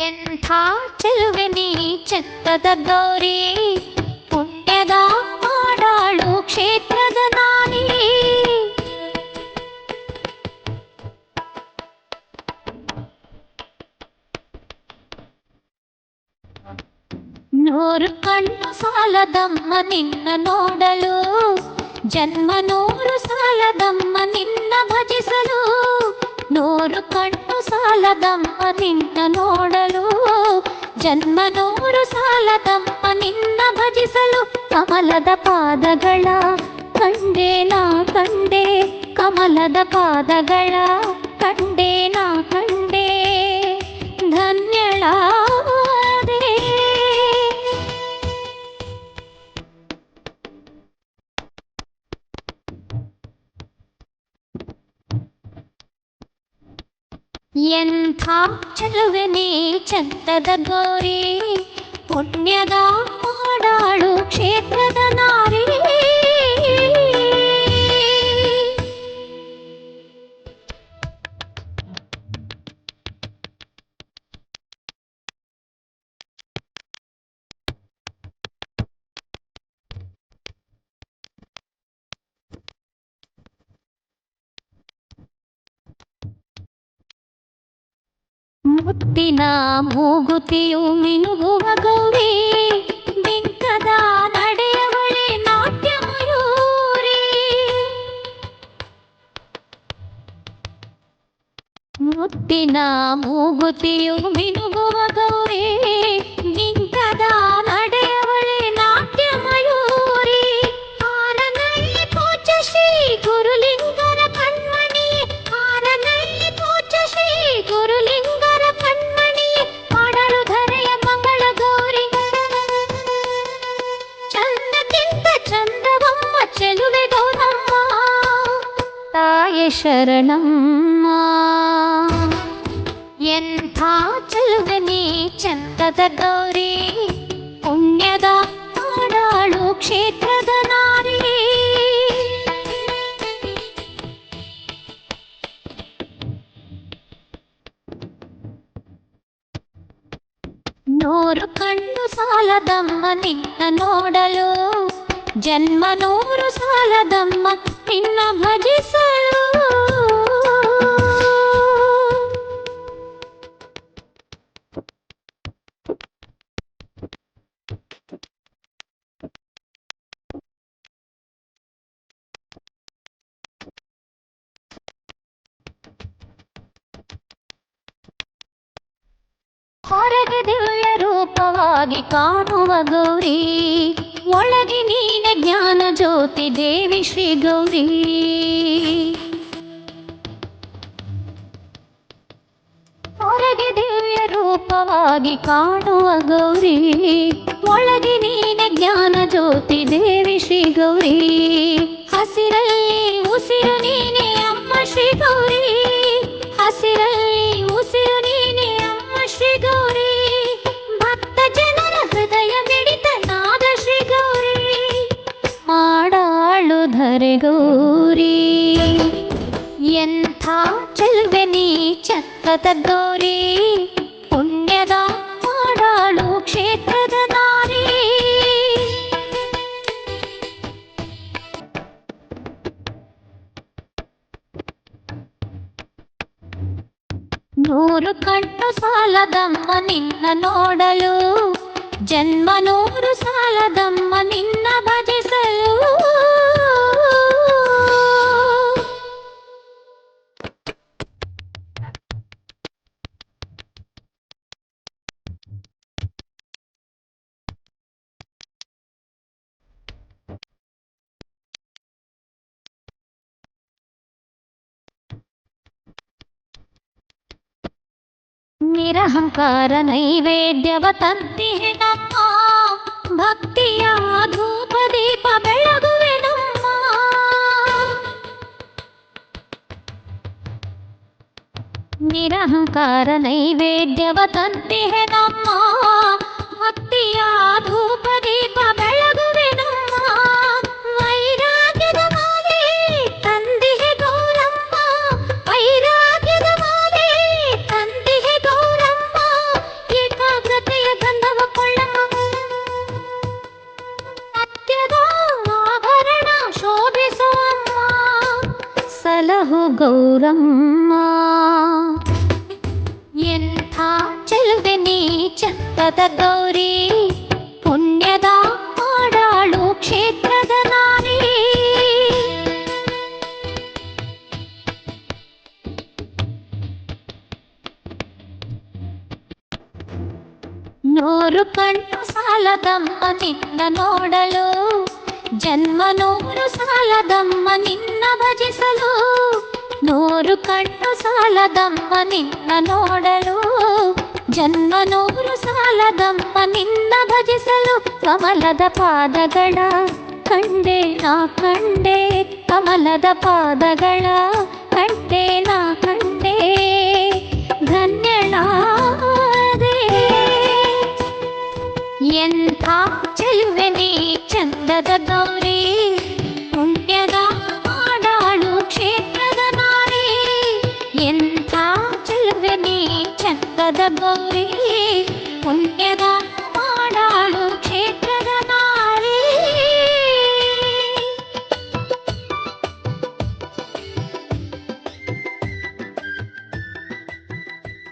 ಎಂಥ ಚೆಲುವೆ ನೀ ಚಂದದ ಗೌರಿ, ಪುಣ್ಯದ ಮಾಡಾಳು ಕ್ಷೇತ್ರದ ನಾರಿ. ನೂರು ಕಣ್ಣು ಸಾಲದಮ್ಮ ನಿನ್ನ ನೋಡಲು, ಜನ್ಮ ನೂರು ಸಾಲದಮ್ಮ ನಿನ್ನ ಭಜಿಸಲು. ನೂರು ಕಣ್ಣು ಸಾಲದಮ್ಮ ನಿನ್ನ ನೋಡಲು, ಜನ್ಮ ನೂರು ಸಾಲದಮ್ಮ ನಿನ್ನ ಭಜಿಸಲು. ಕಮಲದ ಪಾದಗಳ ಕಂಡೆ ನಾ ಕಂಡೆ, ಕಮಲದ ಪಾದಗಳ ಕಂಡೆ ನಾ ಕಂಡೆ, ಧನ್ಯಳಾದೆ. ಎಂಥ ಚೆಲುವೆ ನೀ ಚಂದದ ಗೌರಿ, ಪುಣ್ಯದ ಮಾಡಾಳು ಕ್ಷೇತ್ರದ ನಾರಿ. ಮುತ್ತಿನ ಮೂಗುತಿಯು ಮಿನುಗುವ ಗೌರಿ, ಬಿಂಕದ ನಡೆಯವಳೆ ನಾಟ್ಯ ಮಯೂರಿ. ಮುತ್ತಿನ ಮೂಗುತಿಯು ಮಿನುಗುವ ಗೌರಿ, ಬಿಂಕದ ನಡೆಯವಳೆ ನಾಟ್ಯ ಮಯೂರಿ. ಆನನಲ್ಲಿ ಪೂಜ್ಯ ಶ್ರೀ ಗುರುಲಿಂಗರ ಕಣ್ಮಣಿ, ಆನನಲ್ಲಿ ಪೂಜ್ಯ ಶ್ರೀ ಗುರುಲಿಂಗರ ಕಣ್ಮಣಿ. ಮಾಡಲು ಧರೆಯ ಮಂಗಳ ಗೌರಿ, ಚಂದಕ್ಕಿಂತ ಚಂದವಮ್ಮ ಚೆಲುವೆ ಗೌರಮ್ಮ. ತಾಯೆ ಶರಣಮ್ಮ, ಎಂಥ ಚೆಲುವೆ ನೀ ಚಂದದ ಗೌರಿ, ಪುಣ್ಯದ ಮಾಡಾಳು ಕ್ಷೇತ್ರದ ನಾರಿ. ನೂರು ಕಣ್ಣು ಸಾಲದಮ್ಮ ನಿನ್ನ ನೋಡಲು, ಜನ್ಮ ನೂರು ಸಾಲದಮ್ಮ ನಿನ್ನ ಭಜಿಸಲು. ಹೊರಗೆ ದಿವ್ಯ ರೂಪವಾಗಿ ಕಾಣುವ ಗೌರಿ, ಒಳಗೆ ನೀನೆ ಜ್ಞಾನ ಜ್ಯೋತಿ ದೇವಿ ಶ್ರೀ ಗೌರಿ. ಹೊರಗೆ ದಿವ್ಯ ರೂಪವಾಗಿ ಕಾಣುವ ಗೌರಿ, ಒಳಗೆ ನೀನೆ ಜ್ಞಾನ ಜ್ಯೋತಿ ದೇವಿ ಶ್ರೀ ಗೌರಿ. ಹಸಿರಲ್ಲಿ ಉಸಿರು ನೀನೆ ಅಮ್ಮ ಶ್ರೀ ಗೌರಿ, ಹಸಿರಲ್ಲಿ ಉಸಿರು ನೀನೆ ಅಮ್ಮ ಶ್ರೀ ಗೌರಿ. ಭಕ್ತ ಜನರ ಹೃದಯ ಮಿಡಿತ ನಾದ ಶ್ರೀ ಗೌರಿ, ಮಾಡಾಳು ಧರೆ ಗೌರಿ. ಎಂಥ ಚೆಲುವೆ ನೀ ಚಂದದ ಗೌರಿ, ಪುಣ್ಯದ ಮಾಡಾಳು ಕ್ಷೇತ್ರದ ನಾರಿ. ನೂರು ಕಣ್ಣು ಸಾಲದಮ್ಮ ನಿನ್ನ ನೋಡಲು, ಜನ್ಮ ನೂರು ಸಾಲದಮ್ಮ ನಿನ್ನ ಭಜಿಸಲು. ನಿರಹಂಕಾರ ನೈವೇದ್ಯವ ತಂದಿಹೆ ನಮ್ಮ, ಭಕ್ತಿಯ ಧೂಪ ದೀಪ ಬೆಳಗುವೆ ನಮ್ಮ. ನಿರಹಂಕಾರ ನೈವೇದ್ಯವ ತಂದಿಹೆ ನಮ್ಮ, ಭಕ್ತಿಯ ಧೂಪ ದೀಪ ಬೆಳಗುವೆ ನಮ್ಮ. ವೈರಾಗ್ಯದ ಮಾಲೆ ತಂದಿಹೆ ಗೌರಮ್ಮ, ವೈರಾಗ್ಯದ ಮಾಲೆ ತಂದಿಹೆ ಗೌರಮ್ಮ. ಸಲಹು ಗೌರಮ್ಮ. ಎಂಥ ಚೆಲುವೆ ನೀ ಚಂದದ ಗೌರಿ, ಪುಣ್ಯದ ಮಾಡಾಳು ಕ್ಷೇತ್ರದ ನಾರಿ. ನೂರು ಕಣ್ಣು ಸಾಲದಮ್ಮ ನಿನ್ನ ನೋಡಲು, ಜನ್ಮ ನೂರು ಸಾಲದಮ್ಮ ನಿನ್ನ ಭಜಿಸಲು. ನೂರು ಕಣ್ಣು ಸಾಲದಮ್ಮ ನಿನ್ನ ನೋಡಲು, ಜನ್ಮ ನೂರು ಸಾಲದಮ್ಮ ನಿನ್ನ ಭಜಿಸಲು. ಕಮಲದ ಪಾದಗಳ ಕಂಡೆ ನಾ ಕಂಡೆ, ಕಮಲದ ಪಾದಗಳ ಕಂಡೆ ನಾ ಕಂಡೆ, ಧನ್ಯಳಾದೆ. ಎಂಥ ಚೆಲುವೆ ನೀ ಚಂದದ ಗೌರಿ, ಪುಣ್ಯದ ಮಾಡಾಳು ಕ್ಷೇತ್ರದ ನಾರಿ. ಎಂಥ ಚೆಲುವೆ ನೀ ಚಂದದ ಗೌರಿ, ಪುಣ್ಯದ